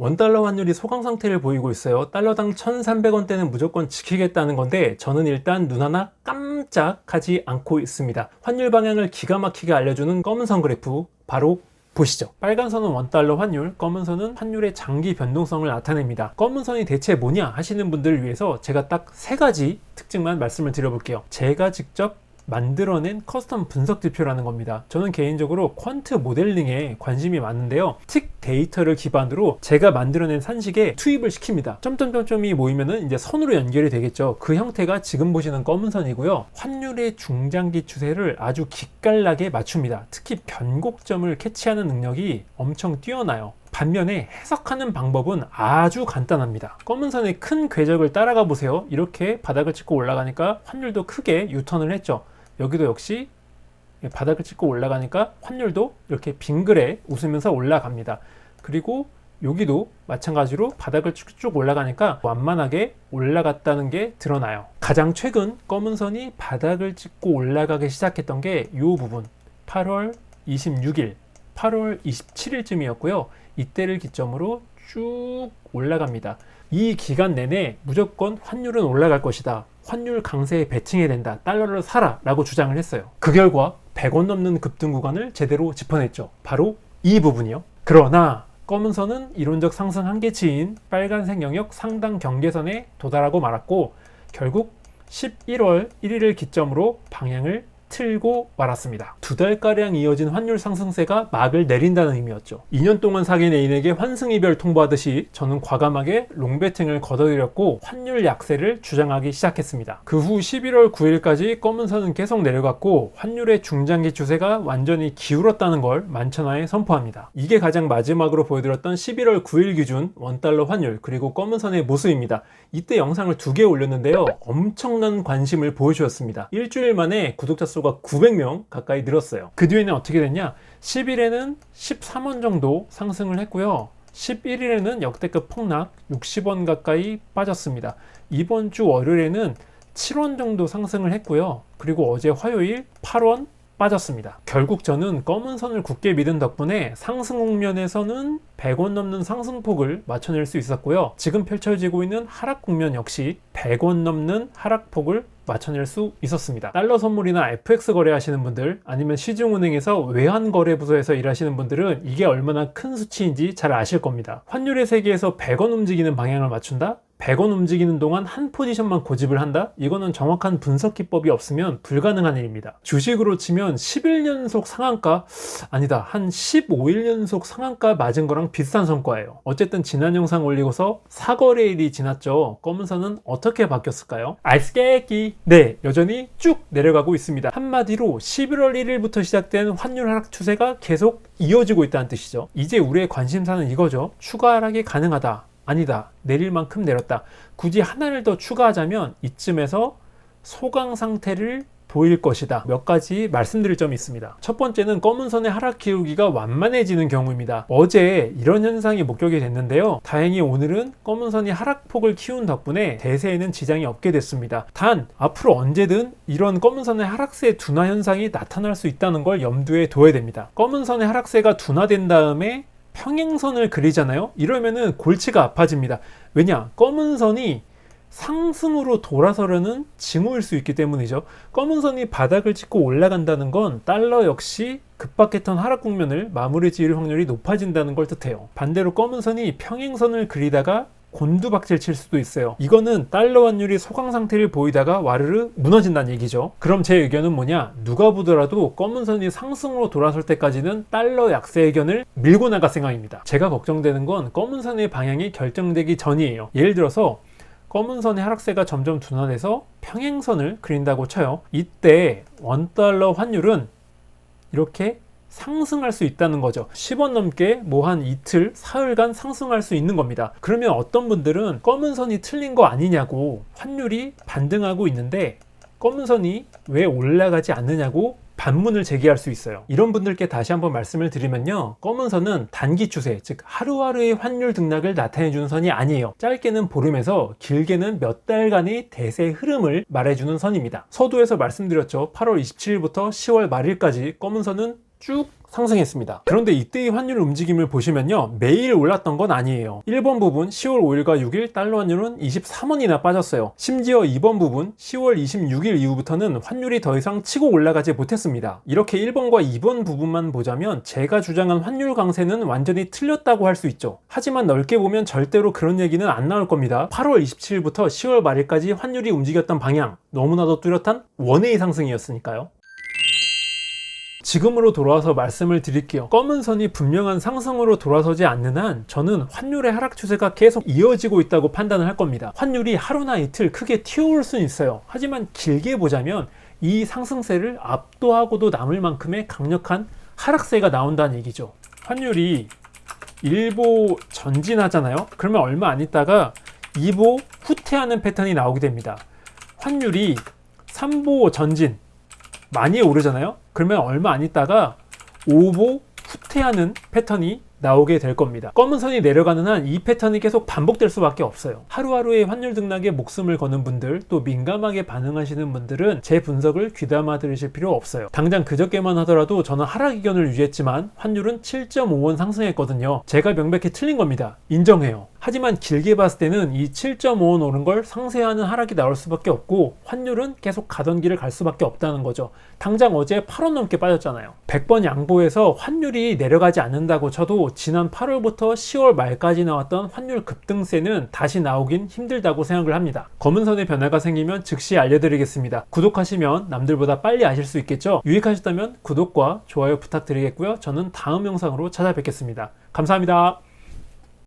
원달러 환율이 소강 상태를 보이고 있어요. 달러당 1,300원대는 무조건 지키겠다는 건데 저는 일단 눈 하나 깜짝하지 않고 있습니다. 환율 방향을 기가 막히게 알려주는 검은 선 그래프 바로 보시죠. 빨간 선은 원달러 환율, 검은 선은 환율의 장기 변동성을 나타냅니다. 검은 선이 대체 뭐냐 하시는 분들을 위해서 제가 딱 세 가지 특징만 말씀을 드려볼게요. 제가 직접 만들어낸 커스텀 분석 지표라는 겁니다. 저는 개인적으로 퀀트 모델링에 관심이 많은데요. 틱 데이터를 기반으로 제가 만들어낸 산식에 투입을 시킵니다. 점점점점이 모이면은 이제 선으로 연결이 되겠죠. 그 형태가 지금 보시는 검은 선이고요. 환율의 중장기 추세를 아주 기깔나게 맞춥니다. 특히 변곡점을 캐치하는 능력이 엄청 뛰어나요. 반면에 해석하는 방법은 아주 간단합니다. 검은 선의 큰 궤적을 따라가 보세요. 이렇게 바닥을 찍고 올라가니까 환율도 크게 유턴을 했죠. 여기도 역시 바닥을 찍고 올라가니까 환율도 이렇게 빙그레 웃으면서 올라갑니다. 그리고 여기도 마찬가지로 바닥을 쭉쭉 올라가니까 완만하게 올라갔다는 게 드러나요. 가장 최근 검은 선이 바닥을 찍고 올라가기 시작했던 게 이 부분 8월 26일 8월 27일쯤이었고요. 이때를 기점으로 쭉 올라갑니다. 이 기간 내내 무조건 환율은 올라갈 것이다. 환율 강세에 베팅해야 된다. 달러를 사라 라고 주장을 했어요. 그 결과 100원 넘는 급등 구간을 제대로 짚어냈죠. 바로 이 부분이요. 그러나 검은 선은 이론적 상승 한계치인 빨간색 영역 상단 경계선에 도달하고 말았고 결국 11월 1일을 기점으로 방향을 틀고 말았습니다. 두 달가량 이어진 환율 상승세가 막을 내린다는 의미였죠. 2년 동안 사귄 애인에게 환승이별 통보하듯이 저는 과감하게 롱배팅을 걷어들였고 환율 약세를 주장하기 시작했습니다. 그 후 11월 9일까지 검은 선은 계속 내려갔고 환율의 중장기 추세가 완전히 기울었다는 걸 만천하에 선포합니다. 이게 가장 마지막으로 보여드렸던 11월 9일 기준 원달러 환율 그리고 검은 선의 모습입니다. 이때 영상을 2개 올렸는데요. 엄청난 관심을 보여주었습니다. 일주일 만에 구독자 수가 900명 가까이 늘었어요. 그 뒤에는 어떻게 됐냐? 10일에는 13원 정도 상승을 했고요. 11일에는 역대급 폭락 60원 가까이 빠졌습니다. 이번 주 월요일에는 7원 정도 상승을 했고요. 그리고 어제 화요일 8원 빠졌습니다. 결국 저는 검은 선을 굳게 믿은 덕분에 상승 국면에서는 100원 넘는 상승폭을 맞춰낼 수 있었고요. 지금 펼쳐지고 있는 하락 국면 역시 100원 넘는 하락폭을 맞춰낼 수 있었습니다. 달러 선물이나 FX 거래하시는 분들 아니면 시중은행에서 외환거래부서에서 일하시는 분들은 이게 얼마나 큰 수치인지 잘 아실 겁니다. 환율의 세계에서 100원 움직이는 방향을 맞춘다? 100원 움직이는 동안 한 포지션만 고집을 한다? 이거는 정확한 분석 기법이 없으면 불가능한 일입니다. 주식으로 치면 11연속 상한가? 아니다. 한 15일 연속 상한가 맞은 거랑 비슷한 성과예요. 어쨌든 지난 영상 올리고서 사거래일이 지났죠. 검은 선은 어떻게 바뀌었을까요? 알스케끼! 네, 여전히 쭉 내려가고 있습니다. 한마디로 11월 1일부터 시작된 환율 하락 추세가 계속 이어지고 있다는 뜻이죠. 이제 우리의 관심사는 이거죠. 추가 하락이 가능하다. 아니다. 내릴 만큼 내렸다. 굳이 하나를 더 추가하자면 이쯤에서 소강 상태를 보일 것이다. 몇 가지 말씀드릴 점이 있습니다. 첫 번째는 검은 선의 하락 기울기가 완만해지는 경우입니다. 어제 이런 현상이 목격이 됐는데요. 다행히 오늘은 검은 선이 하락폭을 키운 덕분에 대세에는 지장이 없게 됐습니다. 단 앞으로 언제든 이런 검은 선의 하락세 둔화 현상이 나타날 수 있다는 걸 염두에 둬야 됩니다. 검은 선의 하락세가 둔화된 다음에 평행선을 그리잖아요. 이러면은 골치가 아파집니다. 왜냐? 검은 선이 상승으로 돌아서려는 징후일 수 있기 때문이죠. 검은 선이 바닥을 찍고 올라간다는 건 달러 역시 급박했던 하락 국면을 마무리 지을 확률이 높아진다는 걸 뜻해요. 반대로 검은 선이 평행선을 그리다가 곤두박질 칠 수도 있어요. 이거는 달러 환율이 소강 상태를 보이다가 와르르 무너진다는 얘기죠. 그럼 제 의견은 뭐냐? 누가 보더라도 검은 선이 상승으로 돌아설 때까지는 달러 약세 의견을 밀고 나갈 생각입니다. 제가 걱정되는 건 검은 선의 방향이 결정되기 전이에요. 예를 들어서 검은 선의 하락세가 점점 둔화돼서 평행선을 그린다고 쳐요. 이때 원달러 환율은 이렇게 상승할 수 있다는 거죠. 10원 넘게 뭐 한 이틀, 사흘간 상승할 수 있는 겁니다. 그러면 어떤 분들은 검은 선이 틀린 거 아니냐고 환율이 반등하고 있는데 검은 선이 왜 올라가지 않느냐고 반문을 제기할 수 있어요. 이런 분들께 다시 한번 말씀을 드리면요. 검은 선은 단기 추세, 즉 하루하루의 환율 등락을 나타내주는 선이 아니에요. 짧게는 보름에서 길게는 몇 달간의 대세 흐름을 말해주는 선입니다. 서두에서 말씀드렸죠. 8월 27일부터 10월 말일까지 검은 선은 쭉 상승했습니다. 그런데 이때의 환율 움직임을 보시면요, 매일 올랐던 건 아니에요. 1번 부분 10월 5일과 6일 달러 환율은 23원이나 빠졌어요. 심지어 2번 부분 10월 26일 이후부터는 환율이 더 이상 치고 올라가지 못했습니다. 이렇게 1번과 2번 부분만 보자면 제가 주장한 환율 강세는 완전히 틀렸다고 할 수 있죠. 하지만 넓게 보면 절대로 그런 얘기는 안 나올 겁니다. 8월 27일부터 10월 말일까지 환율이 움직였던 방향, 너무나도 뚜렷한 원웨이 상승이었으니까요. 지금으로 돌아와서 말씀을 드릴게요. 검은 선이 분명한 상승으로 돌아서지 않는 한 저는 환율의 하락 추세가 계속 이어지고 있다고 판단을 할 겁니다. 환율이 하루나 이틀 크게 튀어올 수는 있어요. 하지만 길게 보자면 이 상승세를 압도하고도 남을 만큼의 강력한 하락세가 나온다는 얘기죠. 환율이 1보 전진하잖아요. 그러면 얼마 안 있다가 2보 후퇴하는 패턴이 나오게 됩니다. 환율이 3보 전진 많이 오르잖아요. 그러면 얼마 안 있다가 5보 후퇴하는 패턴이 나오게 될 겁니다. 검은 선이 내려가는 한 이 패턴이 계속 반복될 수밖에 없어요. 하루하루의 환율 등락에 목숨을 거는 분들, 또 민감하게 반응하시는 분들은 제 분석을 귀담아 들으실 필요 없어요. 당장 그저께만 하더라도 저는 하락 의견을 유지했지만 환율은 7.5원 상승했거든요. 제가 명백히 틀린 겁니다. 인정해요. 하지만 길게 봤을 때는 이 7.5원 오른 걸 상쇄하는 하락이 나올 수밖에 없고 환율은 계속 가던 길을 갈 수밖에 없다는 거죠. 당장 어제 8원 넘게 빠졌잖아요. 100번 양보해서 환율이 내려가지 않는다고 쳐도 지난 8월부터 10월 말까지 나왔던 환율 급등세는 다시 나오긴 힘들다고 생각을 합니다. 검은 선의 변화가 생기면 즉시 알려드리겠습니다. 구독하시면 남들보다 빨리 아실 수 있겠죠? 유익하셨다면 구독과 좋아요 부탁드리겠고요. 저는 다음 영상으로 찾아뵙겠습니다. 감사합니다.